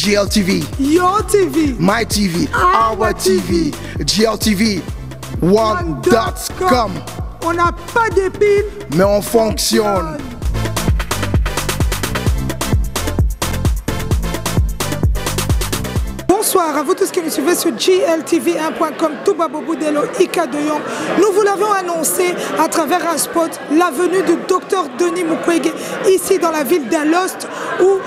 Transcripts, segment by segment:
GLTV, Your TV, My TV, Our TV, GLTV, One.com. On n'a pas d'épines, mais on fonctionne. Bonsoir à vous tous qui nous suivez sur GLTV1.com, Touba Bobo Delo, Ika de Yong. Nous vous l'avons annoncé à travers un spot, la venue du docteur Denis Mukwege, ici dans la ville d'Alost, où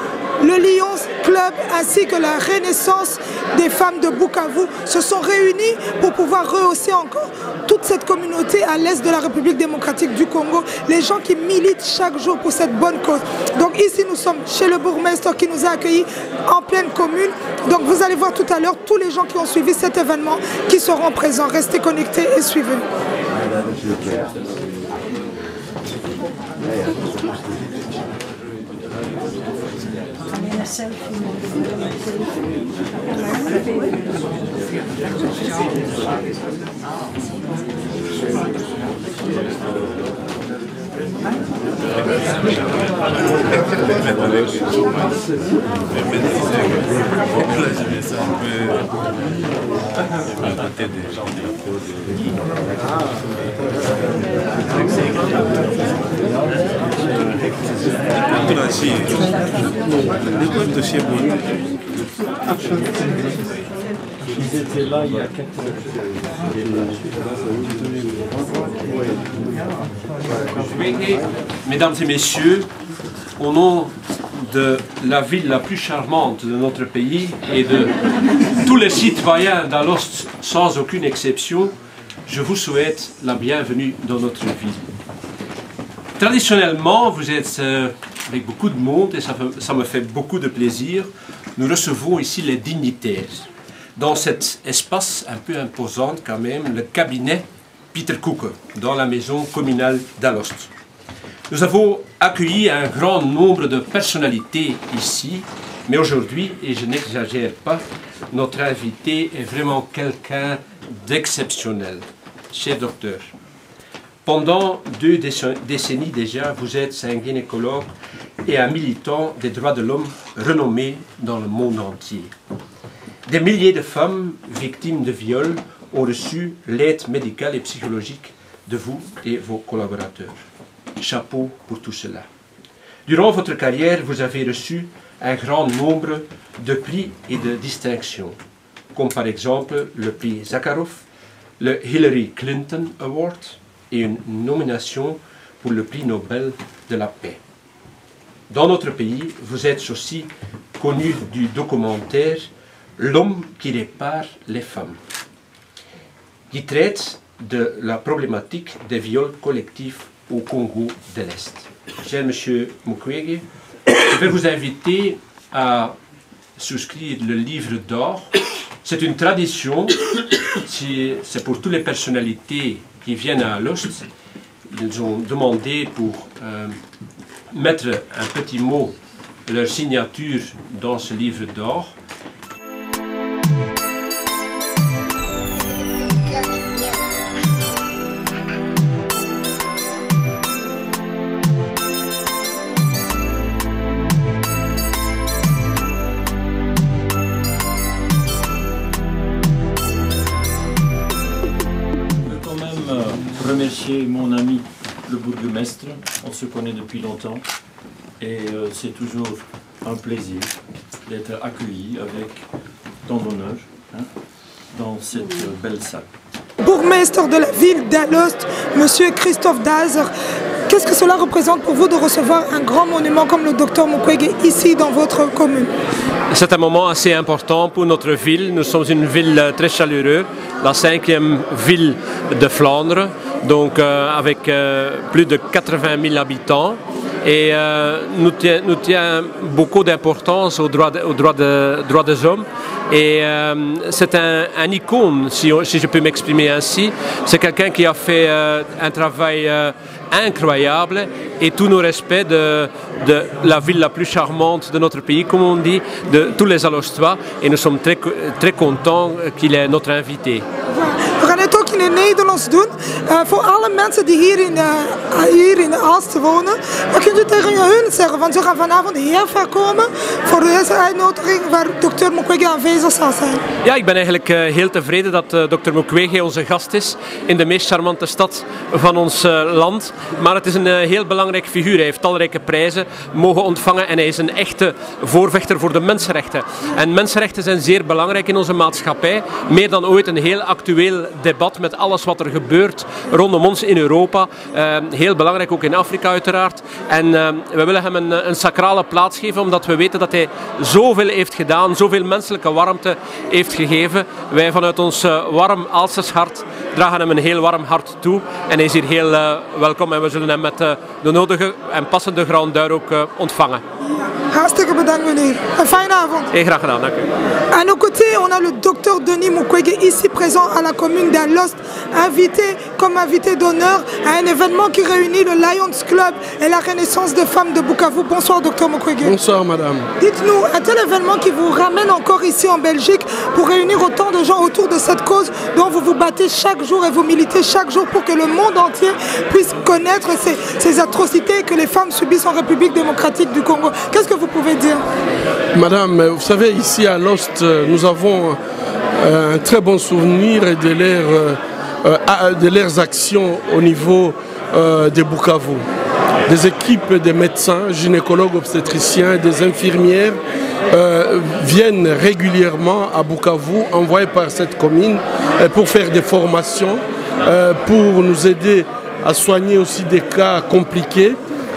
le Lions Club ainsi que la Renaissance des femmes de Bukavu se sont réunis pour pouvoir rehausser encore toute cette communauté à l'est de la République démocratique du Congo, les gens qui militent chaque jour pour cette bonne cause. Donc ici nous sommes chez le bourgmestre qui nous a accueillis en pleine commune. Donc vous allez voir tout à l'heure tous les gens qui ont suivi cet événement qui seront présents. Restez connectés et suivez. Ils étaient là il y a 4 Mesdames et messieurs, au nom de la ville la plus charmante de notre pays et de tous les citoyens d'Alost sans aucune exception, je vous souhaite la bienvenue dans notre ville. Traditionnellement, vous êtes avec beaucoup de monde et ça me fait beaucoup de plaisir. Nous recevons ici les dignitaires. Dans cet espace un peu imposant quand même, le cabinet Peter Couke, dans la maison communale d'Alost. Nous avons accueilli un grand nombre de personnalités ici, mais aujourd'hui, et je n'exagère pas, notre invité est vraiment quelqu'un d'exceptionnel. Cher docteur, pendant 2 décennies déjà, vous êtes un gynécologue et un militant des droits de l'homme renommé dans le monde entier. Des milliers de femmes victimes de viols ont reçu l'aide médicale et psychologique de vous et vos collaborateurs. Chapeau pour tout cela. Durant votre carrière, vous avez reçu un grand nombre de prix et de distinctions, comme par exemple le prix Zakharov, le Hillary Clinton Award et une nomination pour le prix Nobel de la paix. Dans notre pays, vous êtes aussi connu du documentaire L'homme qui répare les femmes, qui traite de la problématique des viols collectifs au Congo de l'Est. Cher Monsieur Mukwege, je vais vous inviter à souscrire le livre d'or. C'est une tradition, c'est pour toutes les personnalités qui viennent à Alost. Ils ont demandé pour mettre un petit mot, leur signature dans ce livre d'or. Remercier mon ami le bourgmestre, on se connaît depuis longtemps et c'est toujours un plaisir d'être accueilli avec tant d'honneur dans cette belle salle. Bourgmestre de la ville d'Alost, Monsieur Christophe Dazer, qu'est-ce que cela représente pour vous de recevoir un grand monument comme le docteur Mukwege ici dans votre commune? C'est un moment assez important pour notre ville. Nous sommes une ville très chaleureuse, la 5e ville de Flandre, donc avec plus de 80 000 habitants. Et nous tient beaucoup d'importance aux droits des hommes. Et c'est un icône, si je peux m'exprimer ainsi. C'est quelqu'un qui a fait un travail incroyable et tous nos respects de la ville la plus charmante de notre pays, comme on dit, de tous les Alostois. Et nous sommes très contents qu'il est notre invité. Renato qui in het Nederlands doen. Voor alle mensen die hier in Aalst wonen. Wat kunt u tegen hun zeggen? Want ze gaan vanavond heel ver komen voor deze uitnodiging waar dokter Mukwege aanwezig zal zijn. Ja, ik ben eigenlijk heel tevreden dat dokter Mukwege onze gast is in de meest charmante stad van ons land. Maar het is een heel belangrijke figuur. Hij heeft talrijke prijzen mogen ontvangen en hij is een echte voorvechter voor de mensenrechten. En mensenrechten zijn zeer belangrijk in onze maatschappij. Meer dan ooit een heel actueel debat met alles wat er gebeurt rondom ons in Europa. Heel belangrijk ook in Afrika uiteraard. En we willen hem een sacrale plaats geven omdat we weten dat hij zoveel heeft gedaan, zoveel menselijke warmte heeft gegeven. Wij vanuit ons warm Aalsters hart dragen hem een heel warm hart toe. En hij is hier heel welkom en we zullen hem met de nodige en passende Grand Deur ook ontvangen. Hartstikke bedankt meneer. Een fijne avond. Heel graag gedaan, dank u. À nos côtés, on a le docteur Denis Mukwege ici présent à la commune d'Alost, invité comme invité d'honneur à un événement qui réunit le Lions Club et la Renaissance des femmes de Bukavu. Bonsoir docteur Mukwege. Bonsoir madame. Dites-nous, est-il événement qui vous ramène encore ici en Belgique pour réunir autant de gens autour de cette cause dont vous vous battez chaque jour et vous militez chaque jour pour que le monde entier puisse connaître ces atrocités que les femmes subissent en République démocratique du Congo? Qu'est-ce que vous pouvez dire? Madame, vous savez, ici à Alost, nous avons un très bon souvenir de leurs actions au niveau de Bukavu. Des équipes de médecins, gynécologues, obstétriciens, des infirmières viennent régulièrement à Bukavu, envoyées par cette commune, pour faire des formations, pour nous aider à soigner aussi des cas compliqués.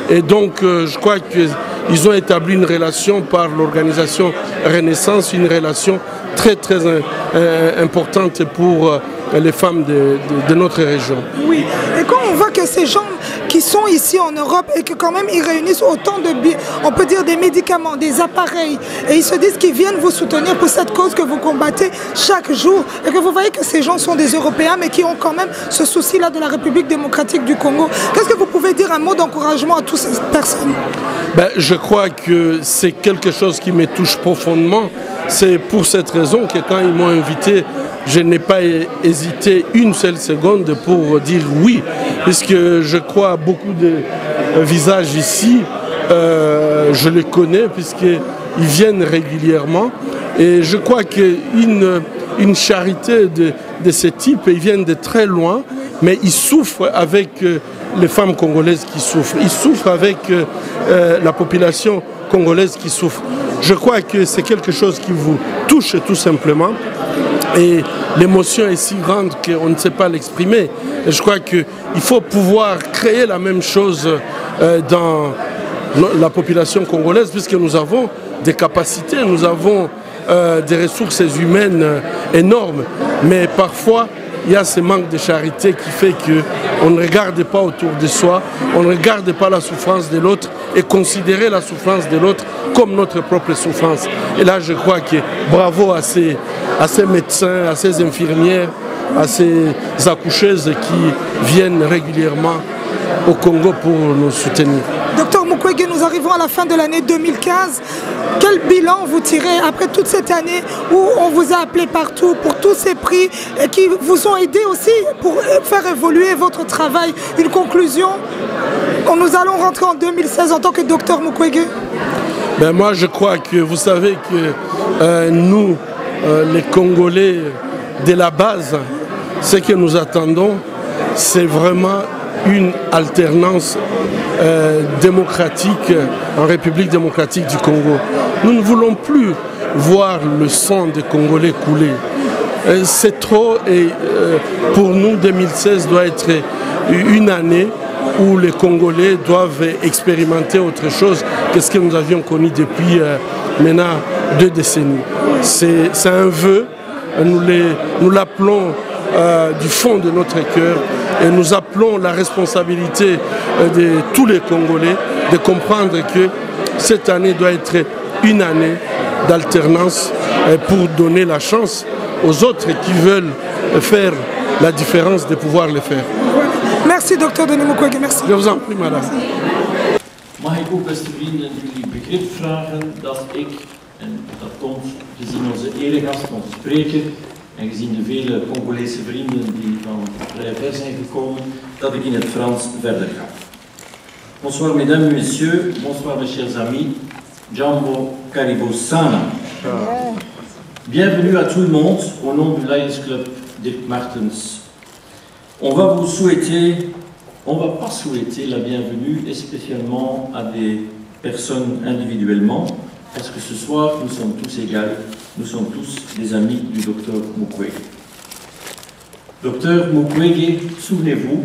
Et donc, je crois qu'ils ont établi une relation par l'organisation Renaissance, une relation très importante pour les femmes de notre région. Oui, et quand on voit que ces gens qui sont ici en Europe et que quand même ils réunissent autant de, on peut dire des médicaments, des appareils, et ils se disent qu'ils viennent vous soutenir pour cette cause que vous combattez chaque jour, et que vous voyez que ces gens sont des Européens mais qui ont quand même ce souci-là de la République démocratique du Congo. Qu'est-ce que vous pouvez dire, un mot d'encouragement à toutes ces personnes? Je crois que c'est quelque chose qui me touche profondément. C'est pour cette raison que quand ils m'ont invité, je n'ai pas hésité une seule seconde pour dire oui, puisque je crois à beaucoup de visages ici, je les connais puisqu'ils viennent régulièrement, et je crois qu'une charité de ce type, ils viennent de très loin, mais ils souffrent avec les femmes congolaises qui souffrent, ils souffrent avec la population congolaise qui souffre. Je crois que c'est quelque chose qui vous touche tout simplement. Et l'émotion est si grande qu'on ne sait pas l'exprimer. Et je crois qu'il faut pouvoir créer la même chose dans la population congolaise, puisque nous avons des capacités, nous avons des ressources humaines énormes. Mais parfois, il y a ce manque de charité qui fait qu'on ne regarde pas autour de soi, on ne regarde pas la souffrance de l'autre et considérer la souffrance de l'autre comme notre propre souffrance. Et là, je crois que bravo à ces médecins, à ces infirmières, à ces accoucheuses qui viennent régulièrement au Congo pour nous soutenir. Docteur Mukwege, nous arrivons à la fin de l'année 2015. Quel bilan vous tirez après toute cette année où on vous a appelé partout pour tous ces prix et qui vous ont aidé aussi pour faire évoluer votre travail? Une conclusion? Nous allons rentrer en 2016 en tant que docteur Mukwege. Moi, je crois que vous savez que nous, les Congolais de la base, ce que nous attendons, c'est vraiment une alternance démocratique en République démocratique du Congo. Nous ne voulons plus voir le sang des Congolais couler. C'est trop, et pour nous 2016 doit être une année où les Congolais doivent expérimenter autre chose que ce que nous avions connu depuis maintenant 2 décennies. C'est un vœu, nous l'appelons du fond de notre cœur, et nous appelons la responsabilité de tous les Congolais de comprendre que cette année doit être une année d'alternance pour donner la chance aux autres qui veulent faire la différence de pouvoir le faire. Merci docteur Denis Mukwege, merci. Je vous en prie madame. Mag ik ook, beste vrienden, jullie begrip vragen dat ik, en dat komt gezien onze eregast, onze spreker, En gezien de vele Congolese vrienden die van vrij ver zijn gekomen, dat ik in het Frans verder ga. Bonsoir mesdames et messieurs, bonsoir mes chers amis, Jambo Karibu Sana. Bienvenue à tout le monde au nom du Lions Club Dirk Martens. On va vous souhaiter, on ne va pas souhaiter la bienvenue et spécialement à des personnes individuellement, parce que ce soir nous sommes tous égaux, nous sommes tous des amis du docteur Mukwege. Docteur Mukwege, souvenez-vous,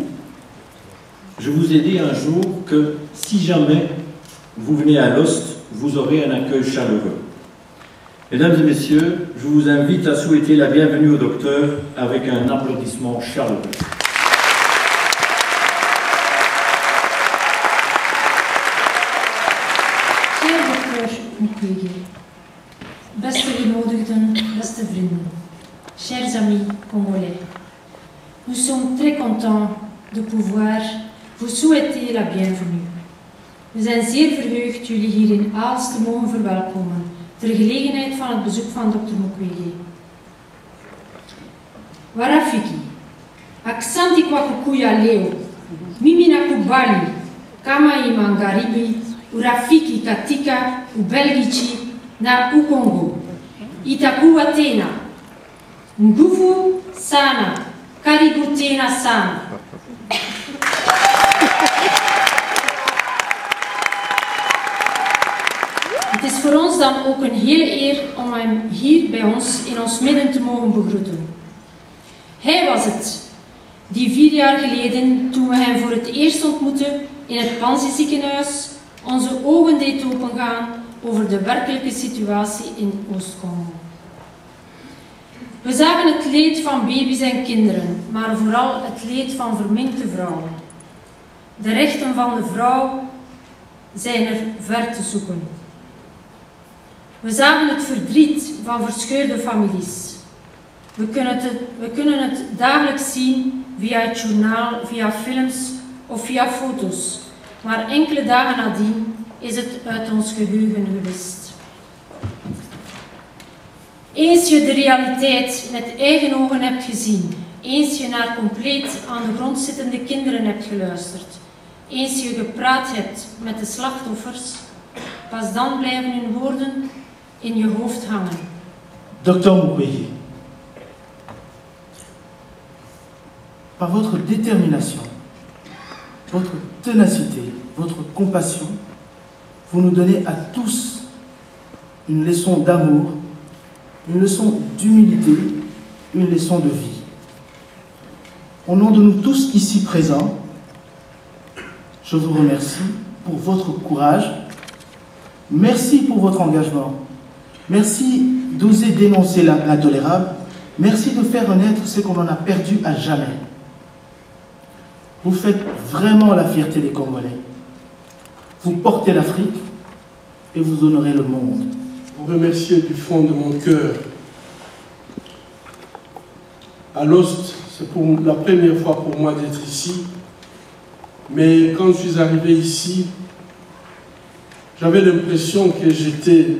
je vous ai dit un jour que si jamais vous venez à Lost, vous aurez un accueil chaleureux. Mesdames et messieurs, je vous invite à souhaiter la bienvenue au docteur avec un applaudissement chaleureux. Cher docteur Mukwege, beste genodigden, beste vrienden, chers amis congolais, nous sommes très contents de pouvoir vous souhaiter la bienvenue. We zijn zeer verheugd jullie hier in Aalst te mogen verwelkomen, ter gelegenheid van het bezoek van Dr. Mukwege. Warafiki, aksanti kwa kukuya leo, mimi nakubali kama imangaribi urafiki katika Ubelgichi na Ukongo. Itakuwa tena. Nguvu sana, karibu tena sana. Het is voor ons dan ook een hele eer om hem hier bij ons in ons midden te mogen begroeten. Hij was het die 4 jaar geleden, toen we hem voor het eerst ontmoetten in het Panzi-ziekenhuis, onze ogen deed opengaan over de werkelijke situatie in Oost-Congo. We zagen het leed van baby's en kinderen, maar vooral het leed van verminkte vrouwen. De rechten van de vrouw zijn er ver te zoeken. We zagen het verdriet van verscheurde families. We kunnen het dagelijks zien via het journaal, via films of via foto's. Maar enkele dagen nadien is het uit ons geheugen gewist. Eens je de realiteit met eigen ogen hebt gezien, eens je naar compleet aan de grond zittende kinderen hebt geluisterd, eens je gepraat hebt met de slachtoffers, pas dan blijven hun woorden in je hoofd hangen. Docteur Mukwege, par votre détermination, votre ténacité, votre compassion, vous nous donnez à tous une leçon d'amour, une leçon d'humilité, une leçon de vie. Au nom de nous tous ici présents, je vous remercie pour votre courage, merci pour votre engagement, merci d'oser dénoncer l'intolérable, merci de faire renaître ce qu'on en a perdu à jamais. Vous faites vraiment la fierté des Congolais. Vous portez l'Afrique et vous honorez le monde. Vous remercier du fond de mon cœur. À Lost, c'est pour la première fois pour moi d'être ici. Mais quand je suis arrivé ici, j'avais l'impression que j'étais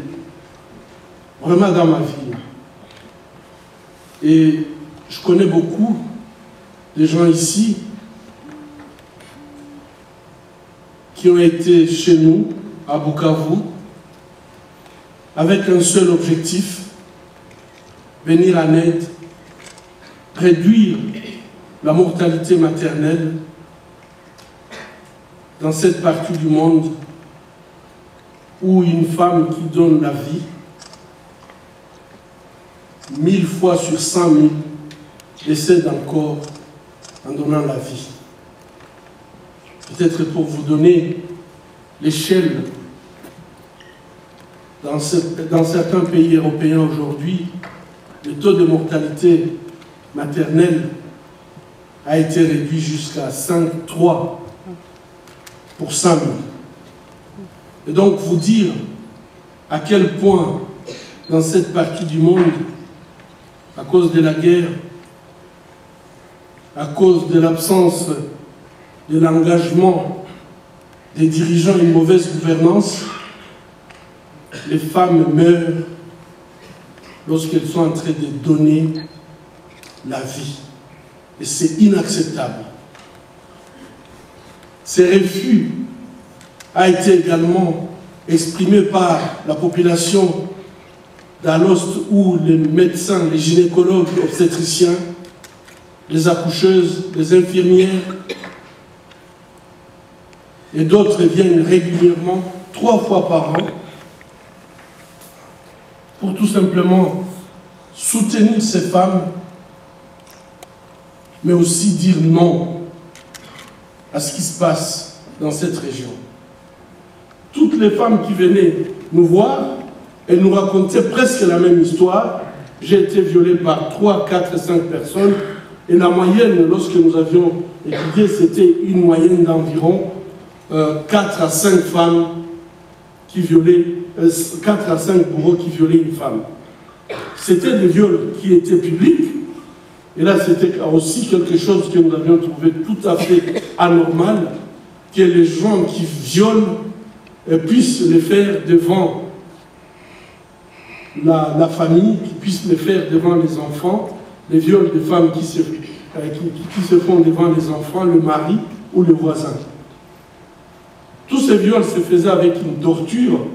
vraiment dans ma vie. Et je connais beaucoup de gens ici qui ont été chez nous, à Bukavu, avec un seul objectif, venir en aide, réduire la mortalité maternelle dans cette partie du monde où une femme qui donne la vie, 1000 fois sur 100 000, décède encore en donnant la vie. Peut-être pour vous donner l'échelle, dans certains pays européens aujourd'hui, le taux de mortalité maternelle a été réduit jusqu'à 5,3 pour 100 000. Et donc vous dire à quel point dans cette partie du monde, à cause de la guerre, à cause de l'absence de l'engagement des dirigeants et une mauvaise gouvernance, les femmes meurent lorsqu'elles sont en train de donner la vie. Et c'est inacceptable. Ces refus a été également exprimé par la population d'Alost où les médecins, les gynécologues, obstétriciens, les accoucheuses, les infirmières et d'autres viennent régulièrement 3 fois par an pour tout simplement soutenir ces femmes, mais aussi dire non à ce qui se passe dans cette région. Toutes les femmes qui venaient nous voir, elles nous racontaient presque la même histoire. J'ai été violée par 3, 4, 5 personnes. Et la moyenne, lorsque nous avions étudié, c'était une moyenne d'environ 4 à 5 femmes qui violaient, 4 à 5 bourreaux qui violaient une femme. C'était des viols qui étaient publics. Et là, c'était aussi quelque chose que nous avions trouvé tout à fait anormal, que les gens qui violent puissent le faire devant la famille, qui puissent le faire devant les enfants, les viols de femmes qui se font devant les enfants, le mari ou le voisin. Tous ces viols se faisaient avec une torture,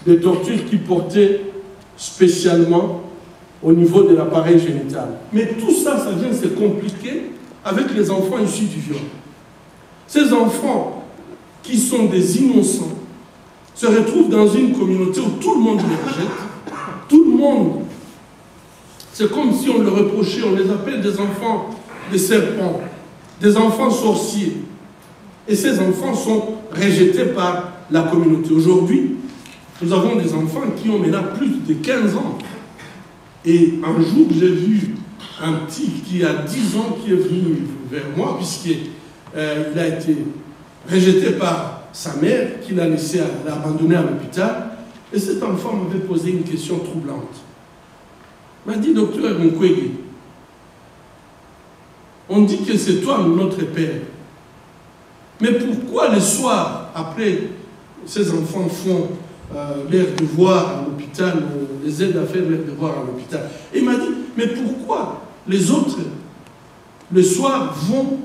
des tortures qui portaient spécialement au niveau de l'appareil génital. Mais tout ça, ça vient se compliquer avec les enfants issus du viol. Ces enfants qui sont des innocents se retrouvent dans une communauté où tout le monde les rejette. Tout le monde. C'est comme si on leur reprochait, on les appelle des enfants des serpents, des enfants sorciers. Et ces enfants sont rejetés par la communauté. Aujourd'hui, nous avons des enfants qui ont maintenant plus de 15 ans. Et un jour, j'ai vu un petit qui a 10 ans qui est venu vers moi, puisqu'il a été rejeté par sa mère, qui l'a laissé l'abandonner à l'hôpital. Et cet enfant m'avait posé une question troublante. Il m'a dit, docteur Mukwege, on dit que c'est toi notre père. Mais pourquoi le soir, après, ces enfants font leur devoir à l'hôpital, on les aide à faire leur devoir à l'hôpital. Et il m'a dit, mais pourquoi les autres, le soir, vont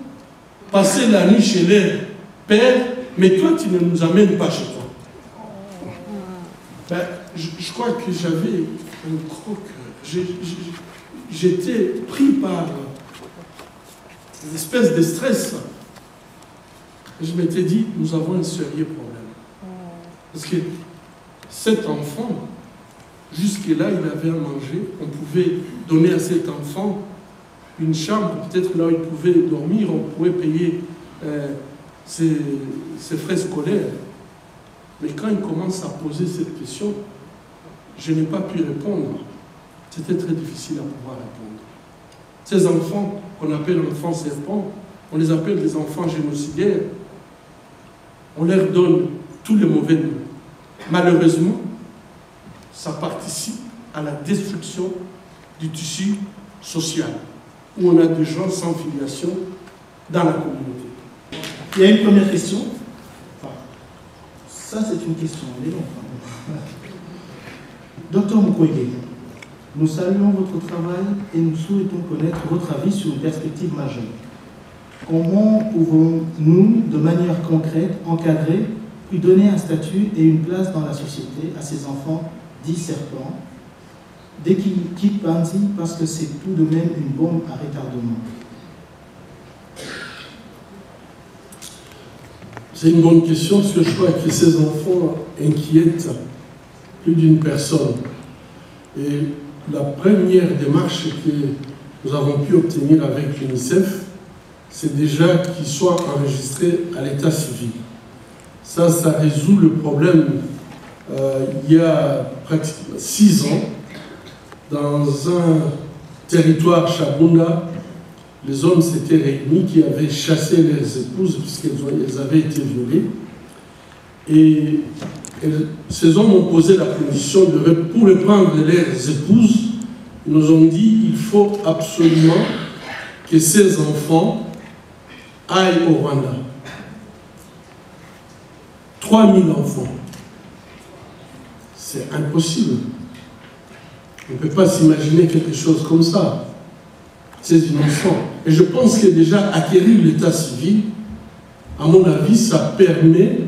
passer la nuit chez leur père, mais toi, tu ne nous amènes pas chez toi? Ben, je crois que j'avais un gros cœur. J'étais pris par une espèce de stress. Et je m'étais dit, nous avons un sérieux problème. Parce que cet enfant, jusque-là, il avait à manger. On pouvait donner à cet enfant une chambre, peut-être là où il pouvait dormir, on pouvait payer ses frais scolaires. Mais quand il commence à poser cette question, je n'ai pas pu répondre. C'était très difficile à pouvoir répondre. Ces enfants qu'on appelle enfants serpents, on les appelle des enfants génocidaires. On leur donne tous les mauvais noms. Malheureusement, ça participe à la destruction du tissu social, où on a des gens sans filiation dans la communauté. Il y a une première question. Enfin, ça, c'est une question. Elle est longue. Docteur Mukwege, nous saluons votre travail et nous souhaitons connaître votre avis sur une perspective majeure. Comment pouvons-nous, de manière concrète, encadrer, puis donner un statut et une place dans la société à ces enfants dits serpents, dès qu'ils quittent Panzi, parce que c'est tout de même une bombe à retardement? C'est une bonne question, parce que je crois que ces enfants inquiètent plus d'une personne. Et la première démarche que nous avons pu obtenir avec l'UNICEF, c'est déjà qu'ils soient enregistrés à l'état civil. Ça résout le problème. Il y a pratiquement 6 ans, dans un territoire Chabunda, les hommes s'étaient réunis qui avaient chassé leurs épouses puisqu'elles avaient été violées. Et ces hommes ont posé la condition pour reprendre leurs épouses. Ils nous ont dit qu'il faut absolument que ces enfants aillent au Rwanda. 3000 enfants. C'est impossible. On ne peut pas s'imaginer quelque chose comme ça. ces innocents. Et je pense que déjà acquérir l'état civil, à mon avis, ça permet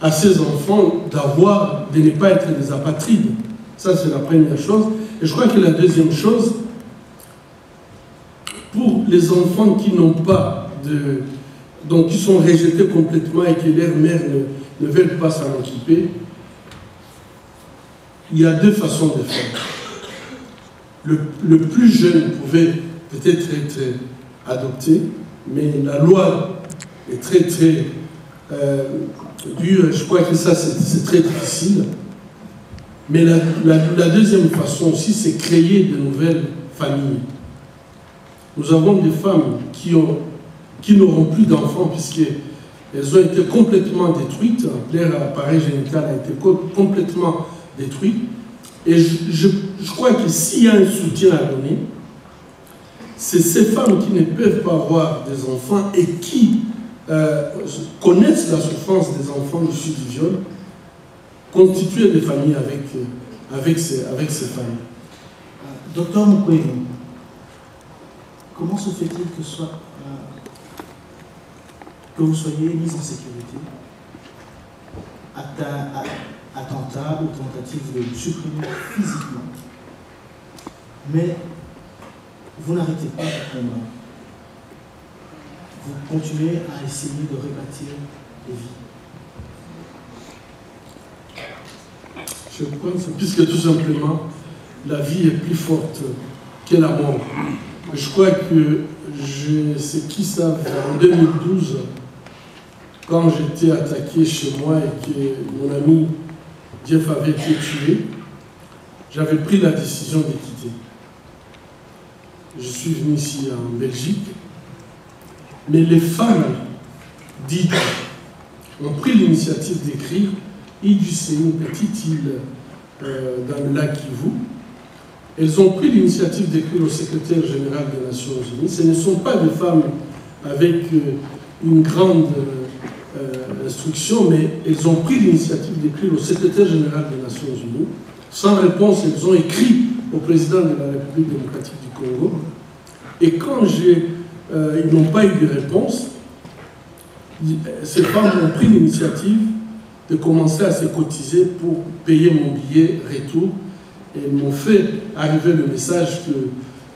à ces enfants de ne pas être des apatrides. Ça, c'est la première chose. Et je crois que la deuxième chose, pour les enfants qui n'ont pas donc qui sont rejetés complètement et que leurs mères ne veulent pas s'en occuper, il y a deux façons de faire. Le plus jeune pouvait peut-être être adopté, mais la loi est très dure. Je crois que ça, c'est très difficile. Mais la deuxième façon aussi, c'est créer de nouvelles familles. Nous avons des femmes qui n'auront plus d'enfants puisqu'elles ont été complètement détruites. Leur appareil génital a été complètement détruit. Et je crois que s'il y a un soutien à donner, c'est ces femmes qui ne peuvent pas avoir des enfants et qui connaissent la souffrance des enfants issus du viol, constituer des familles avec ces familles. Docteur Mukwege, comment se fait-il que vous soyez mis en sécurité, attentat ou tentative de vous supprimer physiquement, mais vous n'arrêtez pas le combat. Vous continuez à essayer de rebâtir les vies. Je pense, puisque tout simplement, la vie est plus forte que la mort. Je crois que c'est qui ça, en 2012, quand j'étais attaqué chez moi et que mon ami Jeff avait été tué, j'avais pris la décision de quitter. Je suis venu ici en Belgique, mais les femmes dites ont pris l'initiative d'écrire. Idju, c'est une petite île dans le lac Kivu. Elles ont pris l'initiative d'écrire au secrétaire général des Nations Unies. Ce ne sont pas des femmes avec une grande instruction, mais elles ont pris l'initiative d'écrire au secrétaire général des Nations Unies. Sans réponse, elles ont écrit au président de la République démocratique du Congo. Et quand ils n'ont pas eu de réponse, ces femmes ont pris l'initiative de commencer à se cotiser pour payer mon billet retour. Et elles m'ont fait arriver le message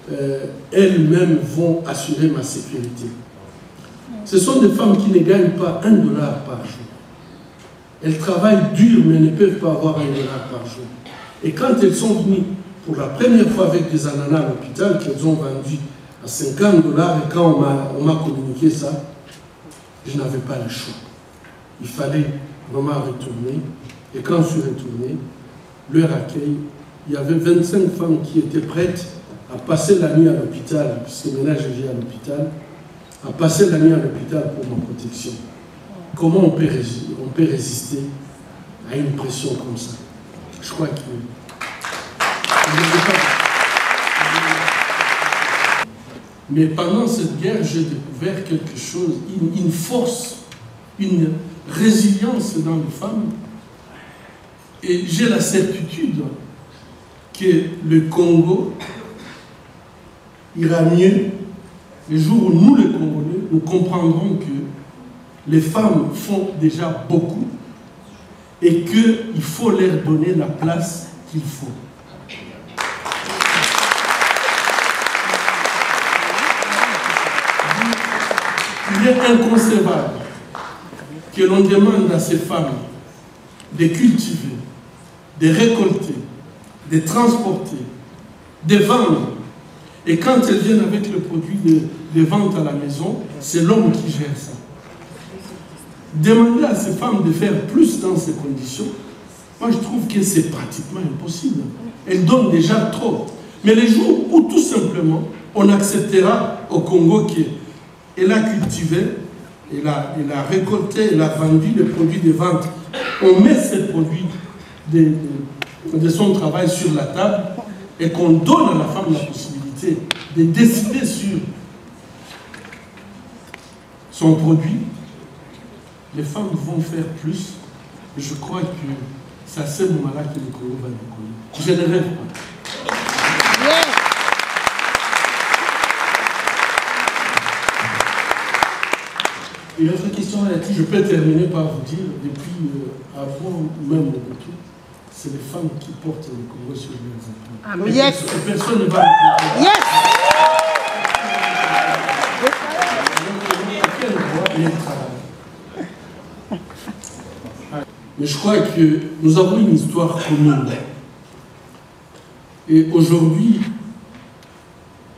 qu'elles-mêmes vont assurer ma sécurité. Ce sont des femmes qui ne gagnent pas $1 par jour. Elles travaillent dur, mais ne peuvent pas avoir $1 par jour. Et quand elles sont venues pour la première fois avec des ananas à l'hôpital, qu'elles ont vendus à $50, et quand on m'a communiqué ça, je n'avais pas le choix. Il fallait vraiment retourner. Et quand je suis retourné, leur accueil, il y avait 25 femmes qui étaient prêtes à passer la nuit à l'hôpital, puisque maintenant je vis à l'hôpital, à passer la nuit à l'hôpital pour ma protection. Comment on peut résister à une pression comme ça? Je crois que... Mais pendant cette guerre, j'ai découvert quelque chose, une force, une résilience dans les femmes. Et j'ai la certitude que le Congo ira mieux le jour où nous, les Congolais, nous comprendrons que les femmes font déjà beaucoup et qu'il faut leur donner la place qu'il faut. Il est inconcevable que l'on demande à ces femmes de cultiver, de récolter, de transporter, de vendre. Et quand elles viennent avec le produit de vente à la maison, c'est l'homme qui gère ça. Demander à ces femmes de faire plus dans ces conditions, moi je trouve que c'est pratiquement impossible. Elles donnent déjà trop. Mais les jours où tout simplement on acceptera au Congo qu'elle a cultivé, elle a récolté, elle a vendu les produits de vente, on met ces produits de son travail sur la table et qu'on donne à la femme la possibilité de décider sur son produit, les femmes vont faire plus. Je crois que c'est à ce moment-là que le Congo va décoller. Je ne rêve pas. Une autre question relative. Je peux terminer par vous dire, depuis avant même mon retour, c'est les femmes qui portent le Congo sur leurs épaules. Ah, yes. Personne ne va le Yes. Mais je crois que nous avons une histoire commune. Et aujourd'hui,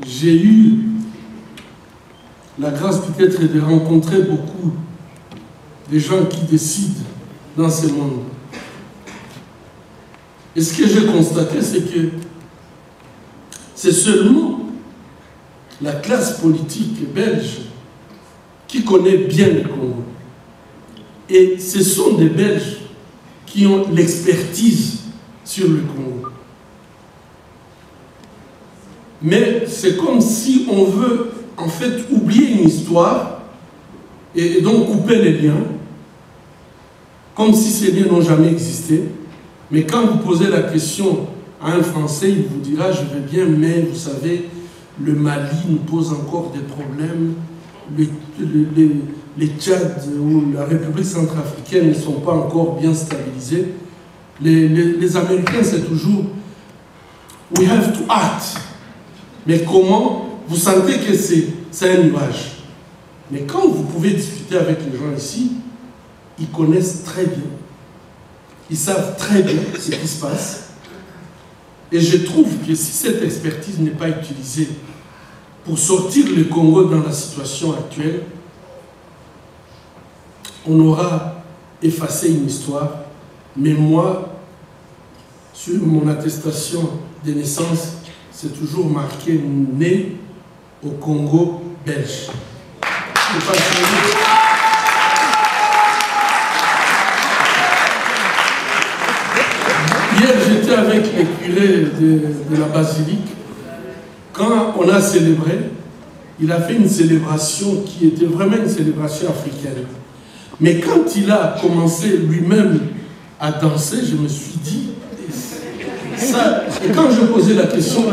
j'ai eu la grâce peut-être de rencontrer beaucoup de gens qui décident dans ce monde. Et ce que j'ai constaté, c'est que c'est seulement la classe politique belge qui connaît bien le Congo. Et ce sont des Belges qui ont l'expertise sur le Congo. Mais c'est comme si on veut en fait oublier une histoire et donc couper les liens, comme si ces liens n'ont jamais existé. Mais quand vous posez la question à un Français, il vous dira « je vais bien, mais vous savez, le Mali nous pose encore des problèmes, les Tchad ou la République centrafricaine ne sont pas encore bien stabilisés. » Les Américains, c'est toujours « we have to act ». Mais comment? Vous sentez que c'est un nuage. Mais quand vous pouvez discuter avec les gens ici, ils connaissent très bien. Ils savent très bien ce qui se passe. Et je trouve que si cette expertise n'est pas utilisée pour sortir le Congo dans la situation actuelle, on aura effacé une histoire. Mais moi, sur mon attestation de naissance, c'est toujours marqué « né au Congo belge ». Hier, j'étais avec les curés de la basilique. Quand on a célébré, il a fait une célébration qui était vraiment une célébration africaine. Mais quand il a commencé lui-même à danser, je me suis dit, ça, et quand je posais la question,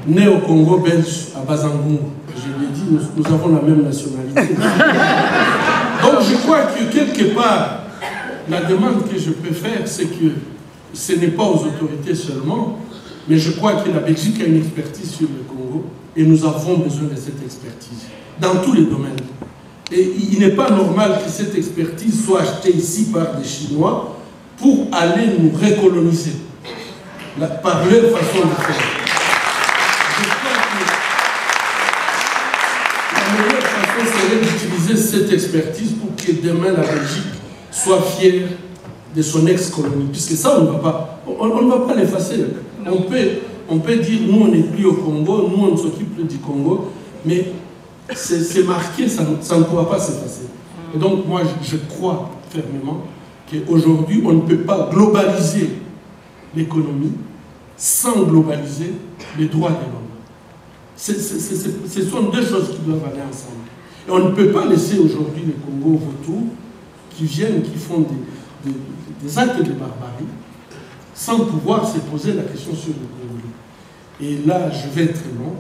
né au Congo belge, à Bazangongo, je lui ai dit, nous avons la même nationalité. Donc je crois que quelque part, la demande que je peux faire, c'est que ce n'est pas aux autorités seulement, mais je crois que la Belgique a une expertise sur le Congo et nous avons besoin de cette expertise dans tous les domaines. Et il n'est pas normal que cette expertise soit achetée ici par des Chinois pour aller nous recoloniser par leur façon de faire. Je crois que la meilleure façon serait d'utiliser cette expertise pour que demain la Belgique soit fière de son ex-colonie. Puisque ça, on ne va pas l'effacer. On peut dire, nous, on n'est plus au Congo, nous, on ne s'occupe plus du Congo, mais c'est marqué, ça ne pourra pas s'effacer. Et donc, moi, je crois fermement qu'aujourd'hui, on ne peut pas globaliser l'économie sans globaliser les droits de l'homme. Ce sont deux choses qui doivent aller ensemble. Et on ne peut pas laisser aujourd'hui le Congo vautour qui viennent, qui font des actes de barbarie sans pouvoir se poser la question sur le Congo. Et là, je vais très long,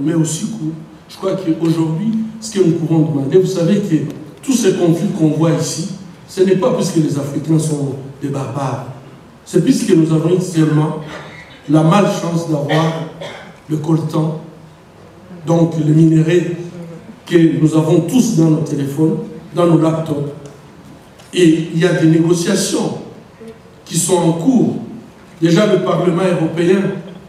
mais aussi court. Je crois qu'aujourd'hui, ce que nous pouvons demander, vous savez que tous ces conflits qu'on voit ici, ce n'est pas parce que les Africains sont des barbares. C'est puisque nous avons initialement la malchance d'avoir le coltan, donc le minerai que nous avons tous dans nos téléphones, dans nos laptops. Et il y a des négociations qui sont en cours. Déjà, le Parlement européen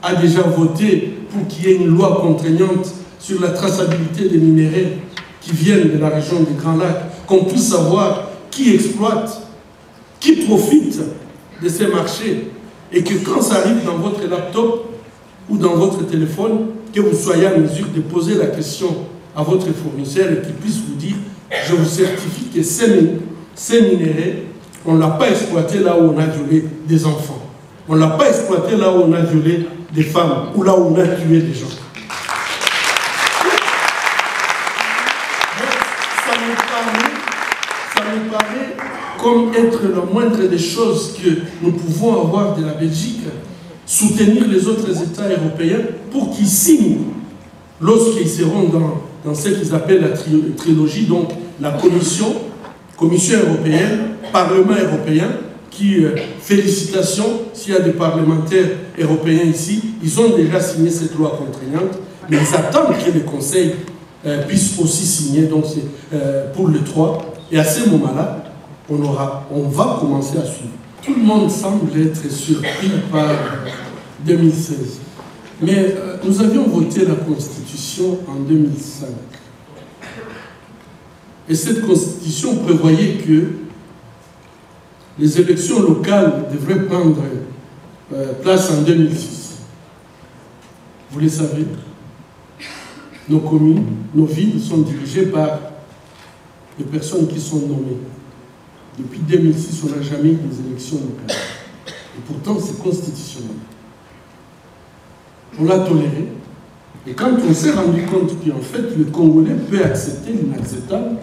a déjà voté pour qu'il y ait une loi contraignante sur la traçabilité des minéraux qui viennent de la région des Grands Lacs, qu'on puisse savoir qui exploite, qui profite de ces marchés, et que quand ça arrive dans votre laptop ou dans votre téléphone, que vous soyez en mesure de poser la question à votre fournisseur et qu'il puisse vous dire « je vous certifie que ces minéraux, on ne l'a pas exploité là où on a violé des enfants, on ne l'a pas exploité là où on a violé des femmes ou là où on a tué des gens ». Ça me paraît comme être la moindre des choses que nous pouvons avoir de la Belgique, soutenir les autres États européens pour qu'ils signent lorsqu'ils seront dans ce qu'ils appellent la trilogie, donc la Commission européenne, Parlement européen, qui, félicitations, s'il y a des parlementaires européens ici, ils ont déjà signé cette loi contraignante, mais ils attendent que le Conseil puisse aussi signer, donc c'est pour le 3, et à ce moment-là, on va commencer à suivre. Tout le monde semble être surpris par 2016. Mais nous avions voté la Constitution en 2005. Et cette Constitution prévoyait que les élections locales devraient prendre place en 2006. Vous le savez, nos communes, nos villes sont dirigées par des personnes qui sont nommées. Depuis 2006, on n'a jamais eu des élections locales. Et pourtant, c'est constitutionnel. On l'a toléré. Et quand on s'est rendu compte qu'en fait, le Congolais peut accepter l'inacceptable,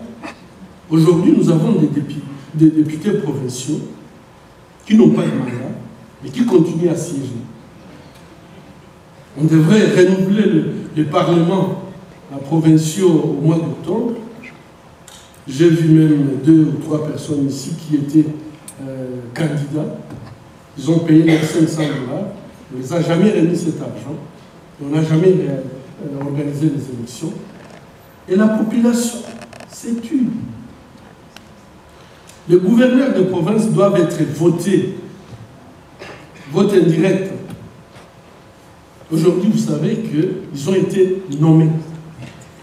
aujourd'hui, nous avons des députés provinciaux qui n'ont pas de mandat, mais qui continuent à siéger. On devrait renouveler les parlements provinciaux au mois d'octobre. J'ai vu même 2 ou 3 personnes ici qui étaient candidats. Ils ont payé leurs $500. On ne les a jamais remis cet argent. On n'a jamais organisé les élections. Et la population s'est tue. Les gouverneurs de province doivent être votés. Vote indirect. Aujourd'hui, vous savez qu'ils ont été nommés.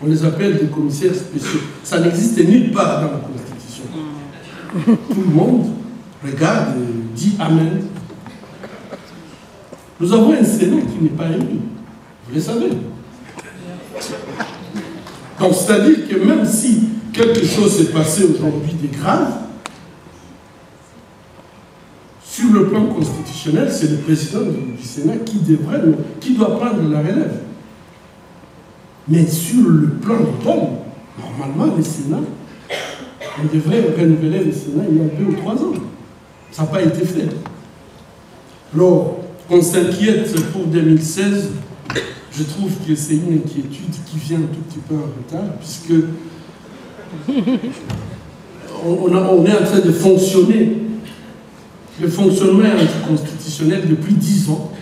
On les appelle des commissaires spéciaux. Ça n'existe nulle part dans la Constitution. Tout le monde regarde et dit Amen. Nous avons un Sénat qui n'est pas élu. Vous le savez. Donc, c'est-à-dire que même si quelque chose s'est passé aujourd'hui de grave, sur le plan constitutionnel, c'est le président du Sénat qui doit prendre la relève. Mais sur le plan local, normalement, le Sénat, on devrait renouveler le Sénat il y a 2 ou 3 ans. Ça n'a pas été fait. Alors, on s'inquiète pour 2016. Je trouve que c'est une inquiétude qui vient un tout petit peu en retard, puisque on est en train de fonctionner. Le fonctionnement est anticonstitutionnel depuis 10 ans.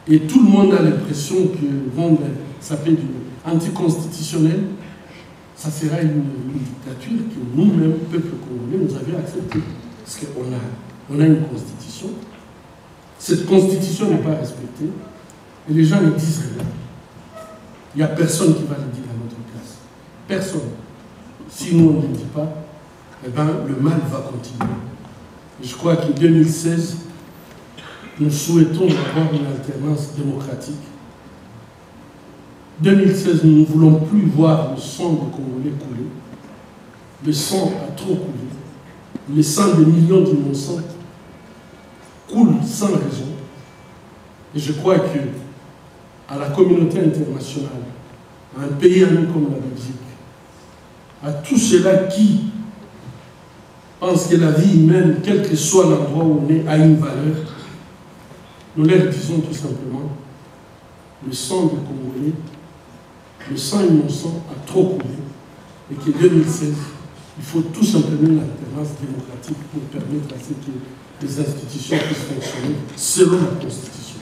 Et tout le monde a l'impression que vont s'appeler du anticonstitutionnel. Ça sera une dictature que nous-mêmes, peuple congolais, nous avions acceptée. Parce qu'on a une constitution. Cette constitution n'est pas respectée. Et les gens ne disent rien. Il n'y a personne qui va le dire à notre place. Personne. Si nous, on ne le dit pas, eh ben, le mal va continuer. Et je crois qu'en 2016, nous souhaitons avoir une alternance démocratique. 2016, nous ne voulons plus voir le sang des Congolais couler. Le sang a trop coulé. Le sang de millions d'innocents coule sans raison. Et je crois que à la communauté internationale, à un pays ami comme la Belgique, à tous ceux-là qui pensent que la vie humaine, quel que soit l'endroit où on est, a une valeur, nous leur disons tout simplement, le sang des Congolais, le sang innocent a trop coulé, et qu'en 2016, il faut tout simplement une alternance démocratique pour permettre à ce que les institutions puissent fonctionner selon la Constitution.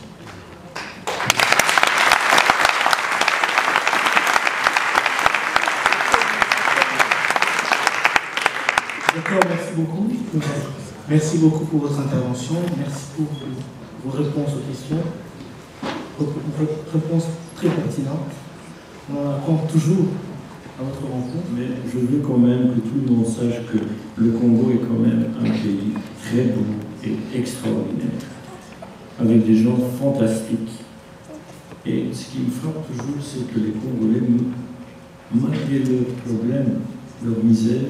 D'accord, merci beaucoup. Merci beaucoup pour votre intervention. Merci pour vos réponses aux questions. Réponses très pertinentes. On apprend toujours à votre rencontre. Mais je veux quand même que tout le monde sache que le Congo est quand même un pays très beau et extraordinaire, avec des gens fantastiques. Et ce qui me frappe toujours, c'est que les Congolais, malgré leurs problèmes, leur misère,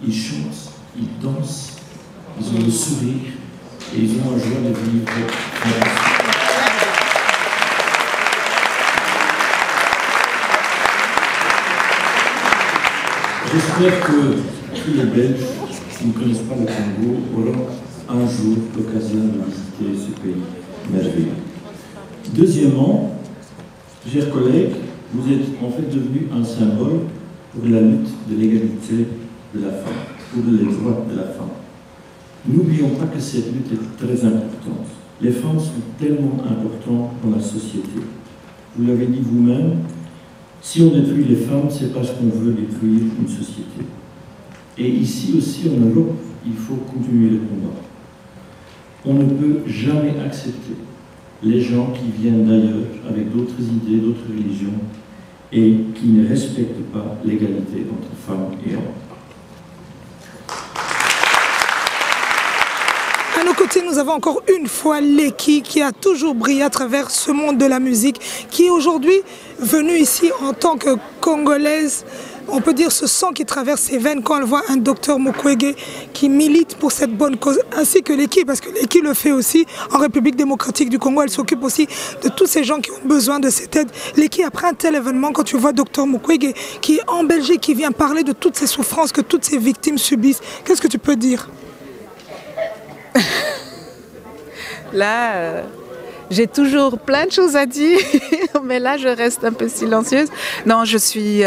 ils chantent, ils dansent, ils ont le sourire et ils ont la joie de vivre. J'espère que tous les Belges qui ne connaissent pas le Congo auront un jour l'occasion de visiter ce pays merveilleux. Deuxièmement, chers collègues, vous êtes en fait devenu un symbole pour la lutte de l'égalité de la femme, pour les droits de la femme. N'oublions pas que cette lutte est très importante. Les femmes sont tellement importantes dans la société. Vous l'avez dit vous-même, si on détruit les femmes, c'est parce qu'on veut détruire une société. Et ici aussi en Europe, il faut continuer le combat. On ne peut jamais accepter les gens qui viennent d'ailleurs avec d'autres idées, d'autres religions et qui ne respectent pas l'égalité entre femmes et hommes. À nos côtés, nous avons encore une fois Leki qui a toujours brillé à travers ce monde de la musique, qui est aujourd'hui venue ici en tant que Congolaise. On peut dire ce sang qui traverse ses veines quand elle voit un docteur Mukwege qui milite pour cette bonne cause, ainsi que Leki, parce que Leki le fait aussi en République démocratique du Congo. Elle s'occupe aussi de tous ces gens qui ont besoin de cette aide. Leki, après un tel événement, quand tu vois docteur Mukwege qui est en Belgique, qui vient parler de toutes ces souffrances que toutes ces victimes subissent, qu'est-ce que tu peux dire? Là, j'ai toujours plein de choses à dire, mais là, je reste un peu silencieuse. Non, je suis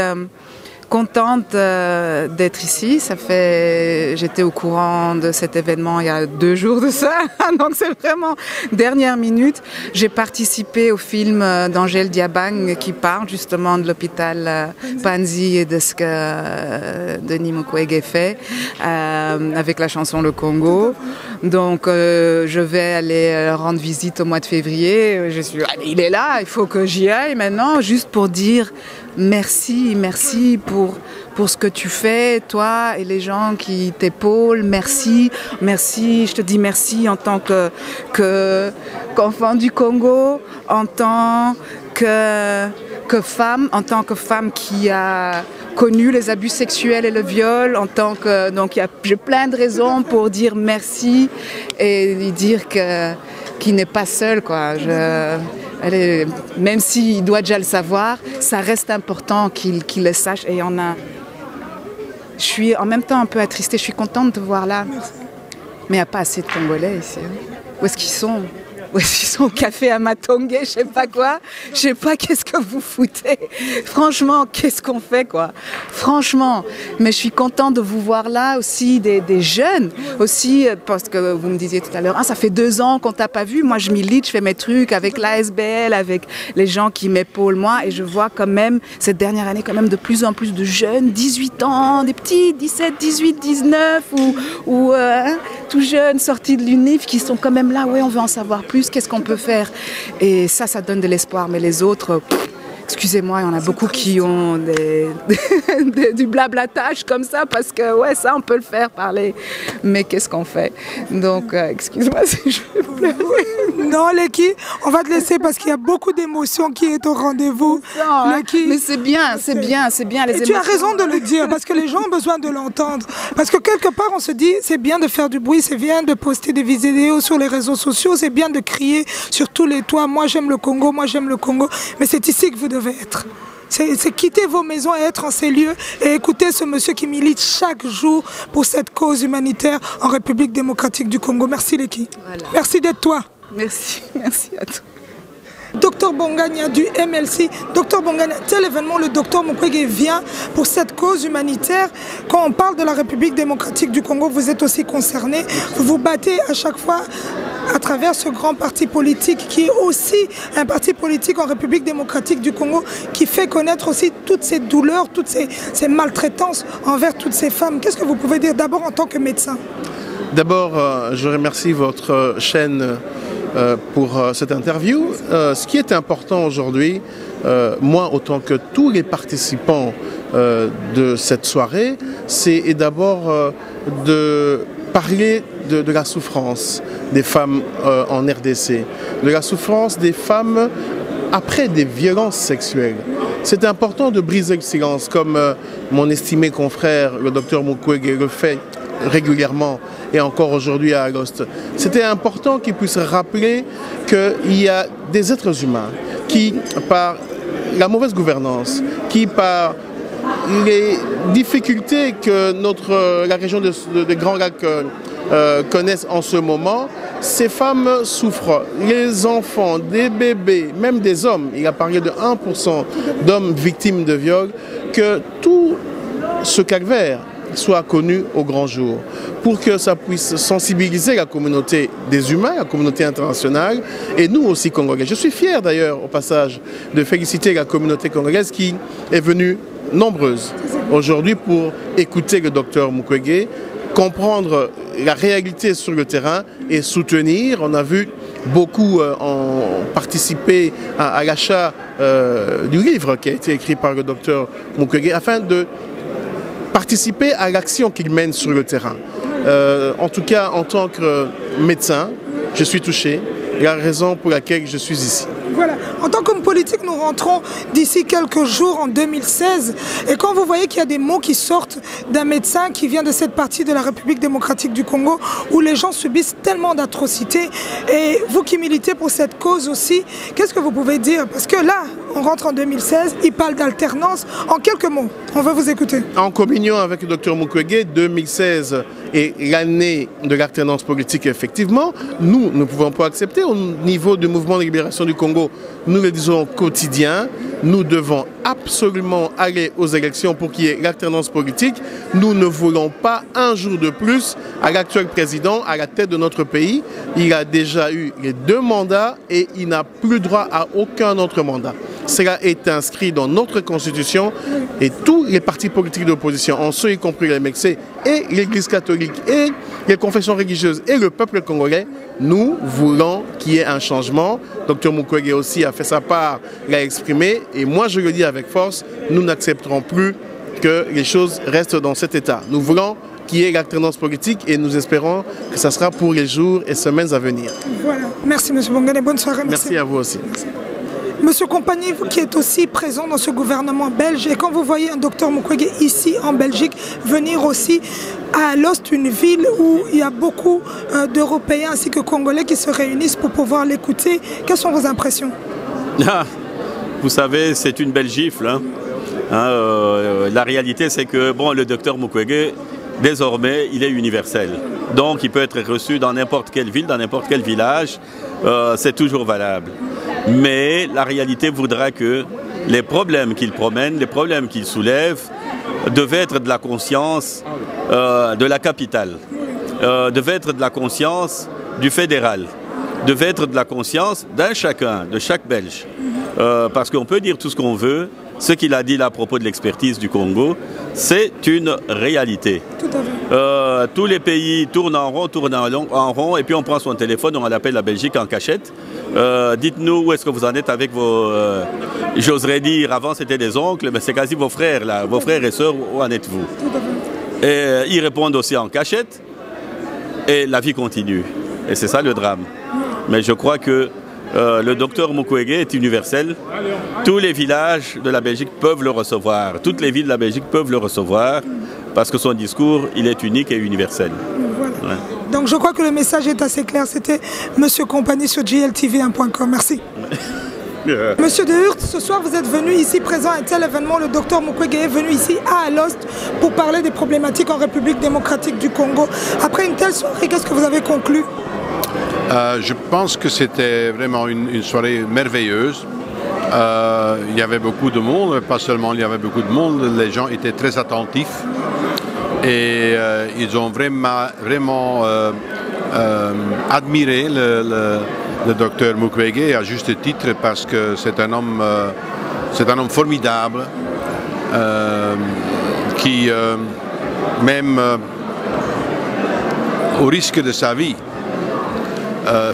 contente d'être ici. J'étais au courant de cet événement il y a 2 jours de ça, donc c'est vraiment dernière minute. J'ai participé au film d'Angèle Diabang qui parle justement de l'hôpital Panzi et de ce que Denis Mukwege fait avec la chanson Le Congo. Donc je vais aller rendre visite au mois de février. Il est là, il faut que j'y aille maintenant, juste pour dire merci pour ce que tu fais, toi et les gens qui t'épaulent. Merci, je te dis merci en tant qu'enfant du Congo, en tant que femme qui a connu les abus sexuels et le viol, donc j'ai plein de raisons pour dire merci et lui dire qu'il n'est pas seul, quoi. Même s'il doit déjà le savoir, ça reste important qu'il le sache. Et je suis en même temps un peu attristée, je suis contente de te voir là. Mais il n'y a pas assez de Congolais ici. Où est-ce qu'ils sont? Où est-ce qu'ils sont au café à Matongé, je sais pas quoi. Je sais pas qu'est-ce que vous foutez. Franchement, qu'est-ce qu'on fait, quoi. Franchement. Mais je suis contente de vous voir là aussi, des jeunes aussi, parce que vous me disiez tout à l'heure, ça fait 2 ans qu'on t'a pas vu. Moi, je milite, je fais mes trucs avec l'ASBL, avec les gens qui m'épaulent, moi, et je vois quand même, cette dernière année, quand même de plus en plus de jeunes, 18 ans, des petits, 17, 18, 19, ou tout jeunes, sortis de l'UNIF, qui sont quand même là, ouais, on veut en savoir plus. Qu'est-ce qu'on peut faire? Et ça donne de l'espoir. Mais les autres, excusez-moi, il y en a beaucoup qui ont du blablatage comme ça, parce que ouais, ça on peut le faire, parler. Mais qu'est-ce qu'on fait? Donc, excuse-moi si je vais pleurer. Non, Leki, on va te laisser parce qu'il y a beaucoup d'émotions qui est au rendez-vous. Mais c'est bien les émotions. Tu as raison de le dire, parce que les gens ont besoin de l'entendre. Parce que quelque part, on se dit, c'est bien de faire du bruit, c'est bien de poster des vidéos sur les réseaux sociaux, c'est bien de crier sur tous les toits, moi j'aime le Congo, mais c'est ici que vous devez être. C'est quitter vos maisons et être en ces lieux et écouter ce monsieur qui milite chaque jour pour cette cause humanitaire en République démocratique du Congo. Merci Leki. Voilà. Merci d'être toi. Merci à toi. Docteur Bongania du MLC. Docteur Bongania, tel événement, le docteur Mukwege vient pour cette cause humanitaire. Quand on parle de la République démocratique du Congo, vous êtes aussi concerné. Vous vous battez à chaque fois à travers ce grand parti politique qui est aussi un parti politique en République démocratique du Congo qui fait connaître aussi toutes ces douleurs, toutes ces maltraitances envers toutes ces femmes. Qu'est-ce que vous pouvez dire d'abord en tant que médecin? D'abord, je remercie votre chaîne pour cette interview. Ce qui est important aujourd'hui, moi autant que tous les participants de cette soirée, c'est d'abord de parler de la souffrance des femmes en RDC, de la souffrance des femmes après des violences sexuelles. C'est important de briser le silence, comme mon estimé confrère, le docteur Mukwege, le fait régulièrement et encore aujourd'hui à Alost. C'était important qu'ils puissent rappeler qu'il y a des êtres humains qui, par la mauvaise gouvernance, qui par les difficultés que la région de Grand Lac connaissent en ce moment, ces femmes souffrent. Les enfants, des bébés, même des hommes, il a parlé de 1% d'hommes victimes de viol, que tous ce calvaire soit connu au grand jour, pour que ça puisse sensibiliser la communauté des humains, la communauté internationale, et nous aussi congolais. Je suis fier d'ailleurs, au passage, de féliciter la communauté congolaise qui est venue nombreuse aujourd'hui pour écouter le docteur Mukwege, comprendre la réalité sur le terrain et soutenir. On a vu beaucoup participer à l'achat du livre qui a été écrit par le docteur Mukwege afin de participer à l'action qu'il mène sur le terrain. En tout cas, en tant que médecin, je suis touché. Et la raison pour laquelle je suis ici. Voilà. En tant qu'homme politique, nous rentrons d'ici quelques jours en 2016. Et quand vous voyez qu'il y a des mots qui sortent d'un médecin qui vient de cette partie de la République démocratique du Congo où les gens subissent tellement d'atrocités, et vous qui militez pour cette cause aussi, qu'est-ce que vous pouvez dire? Parce que là, on rentre en 2016, il parle d'alternance. En quelques mots, on va vous écouter. En communion avec le docteur Mukwege, 2016 est l'année de l'alternance politique, effectivement. Nous ne pouvons pas accepter. Au niveau du mouvement de libération du Congo, nous le disons au quotidien, nous devons absolument aller aux élections pour qu'il y ait l'alternance politique. Nous ne voulons pas un jour de plus à l'actuel président à la tête de notre pays. Il a déjà eu les 2 mandats et il n'a plus droit à aucun autre mandat. Cela est inscrit dans notre constitution et tous les partis politiques d'opposition, en ceux y compris les MEXC et l'Église catholique et les confessions religieuses et le peuple congolais, nous voulons qu'il y ait un changement. Dr Mukwege aussi a fait sa part, l'a exprimé, et moi je le dis avec force, nous n'accepterons plus que les choses restent dans cet état. Nous voulons qu'il y ait l'alternance politique et nous espérons que ça sera pour les jours et semaines à venir. Voilà. Merci M. Bongane, bonne soirée. Merci à vous aussi. Merci. Monsieur Compagnie, vous qui êtes aussi présent dans ce gouvernement belge, et quand vous voyez un docteur Mukwege ici en Belgique venir aussi à Alost, une ville où il y a beaucoup d'Européens ainsi que Congolais qui se réunissent pour pouvoir l'écouter, quelles sont vos impressions? Vous savez, c'est une belle gifle. La réalité, c'est que bon, le docteur Mukwege, désormais, il est universel. Donc, il peut être reçu dans n'importe quelle ville, dans n'importe quel village. C'est toujours valable. Mais la réalité voudra que les problèmes qu'il promène, les problèmes qu'il soulève, devaient être de la conscience de la capitale, devaient être de la conscience du fédéral, devaient être de la conscience d'un chacun, de chaque Belge. Parce qu'on peut dire tout ce qu'on veut, ce qu'il a dit là à propos de l'expertise du Congo, c'est une réalité. Tout à fait. Tous les pays tournent en rond, et puis on prend son téléphone, on l'appelle la Belgique en cachette. Dites-nous où est-ce que vous en êtes avec vos... J'oserais dire, avant c'était des oncles, mais c'est quasi vos frères là, vos frères et sœurs, où en êtes-vous? Et ils répondent aussi en cachette, et la vie continue. Et c'est ça le drame. Mais je crois que le docteur Mukwege est universel. Tous les villages de la Belgique peuvent le recevoir. Toutes les villes de la Belgique peuvent le recevoir parce que son discours, il est unique et universel. Voilà. Ouais. Donc je crois que le message est assez clair. C'était Monsieur Compagnie sur GLTV1.com. Merci. Monsieur De Hurt, ce soir vous êtes venu ici présent à un tel événement. Le docteur Mukwege est venu ici à Alost pour parler des problématiques en République démocratique du Congo. Après une telle soirée, qu'est-ce que vous avez conclu? Je pense que c'était vraiment une soirée merveilleuse. Il y avait beaucoup de monde, pas seulement il y avait beaucoup de monde, les gens étaient très attentifs et ils ont vraiment admiré le docteur Mukwege à juste titre parce que c'est un homme formidable qui, même au risque de sa vie,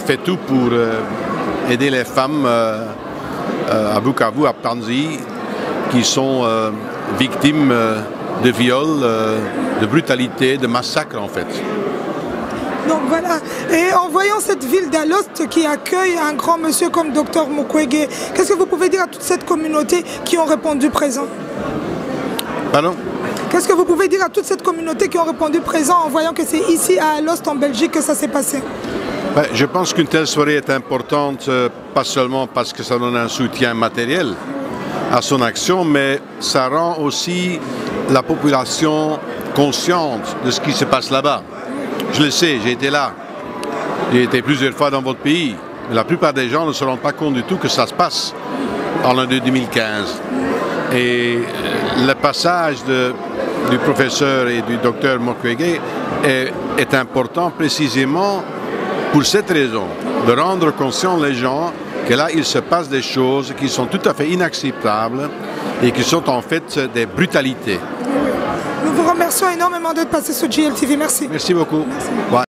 fait tout pour aider les femmes à Bukavu, à Panzi, qui sont victimes de viols, de brutalité, de massacres en fait. Donc voilà, et en voyant cette ville d'Alost qui accueille un grand monsieur comme Dr Mukwege, qu'est-ce que vous pouvez dire à toute cette communauté qui ont répondu présent? Pardon? Qu'est-ce que vous pouvez dire à toute cette communauté qui ont répondu présent en voyant que c'est ici à Alost en Belgique que ça s'est passé? Je pense qu'une telle soirée est importante, pas seulement parce que ça donne un soutien matériel à son action, mais ça rend aussi la population consciente de ce qui se passe là-bas. Je le sais, j'ai été là. J'ai été plusieurs fois dans votre pays. Mais la plupart des gens ne se rendent pas compte du tout que ça se passe en l'année 2015. Et le passage de du professeur et du docteur Mukwege est important précisément pour cette raison, de rendre conscient les gens que là, il se passe des choses qui sont tout à fait inacceptables et qui sont en fait des brutalités. Nous vous remercions énormément d'être passé sur GLTV. Merci. Merci beaucoup. Merci. Ouais.